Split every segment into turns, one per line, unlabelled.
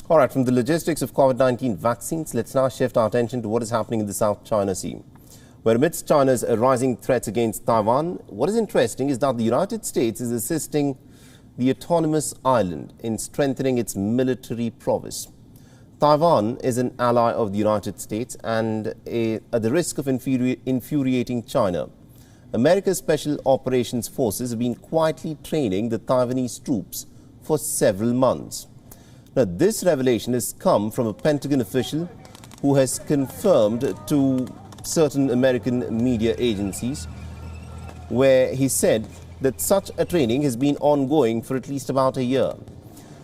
All right, from the logistics of COVID-19 vaccines, let's now shift our attention to what is happening in the South China Sea, where amidst China's rising threats against Taiwan, what is interesting is that the United States is assisting the autonomous island in strengthening its military prowess. Taiwan is an ally of the United States and at the risk of infuriating China. America's Special Operations Forces have been quietly training the Taiwanese troops for several months. Now, this revelation has come from a Pentagon official who has confirmed to certain American media agencies, where he said that such a training has been ongoing for at least about a year.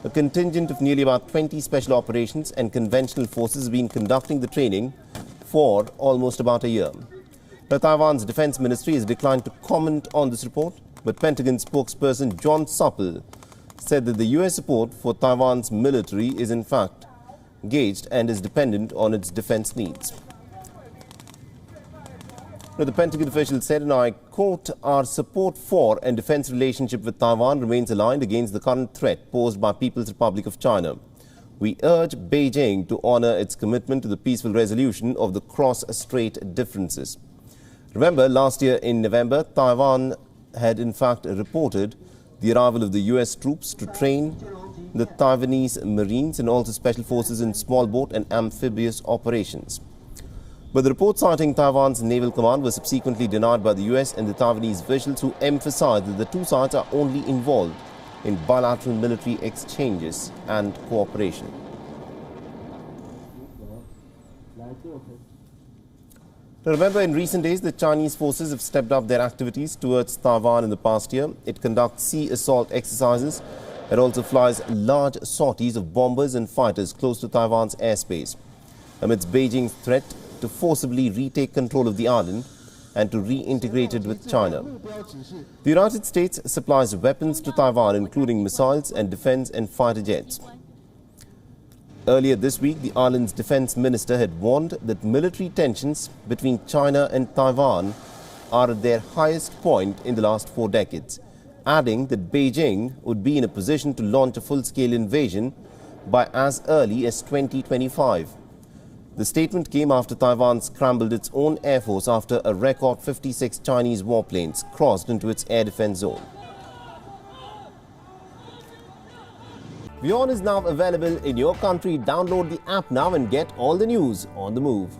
A contingent of nearly about 20 special operations and conventional forces has been conducting the training for almost about a year. Now, Taiwan's defense ministry has declined to comment on this report, but Pentagon spokesperson John Supple said that the U.S. support for Taiwan's military is in fact gauged and is dependent on its defense needs. Now, the Pentagon official said, and I quote, "Our support for and defense relationship with Taiwan remains aligned against the current threat posed by People's Republic of China. We urge Beijing to honor its commitment to the peaceful resolution of the cross-strait differences." Remember, last year in November, Taiwan had in fact reported the arrival of the U.S. troops to train the Taiwanese Marines and also special forces in small boat and amphibious operations. But the report citing Taiwan's naval command was subsequently denied by the U.S. and the Taiwanese officials, who emphasized that the two sides are only involved in bilateral military exchanges and cooperation. Now, remember, in recent days, the Chinese forces have stepped up their activities towards Taiwan in the past year. It conducts sea assault exercises. It also flies large sorties of bombers and fighters close to Taiwan's airspace, amidst Beijing's threat to forcibly retake control of the island and to reintegrate it with China. The United States supplies weapons to Taiwan, including missiles and defense and fighter jets. Earlier this week, the island's defense minister had warned that military tensions between China and Taiwan are at their highest point in the last 4 decades, adding that Beijing would be in a position to launch a full-scale invasion by as early as 2025. The statement came after Taiwan scrambled its own air force after a record 56 Chinese warplanes crossed into its air defense zone. WION is now available in your country. Download the app now and get all the news on the move.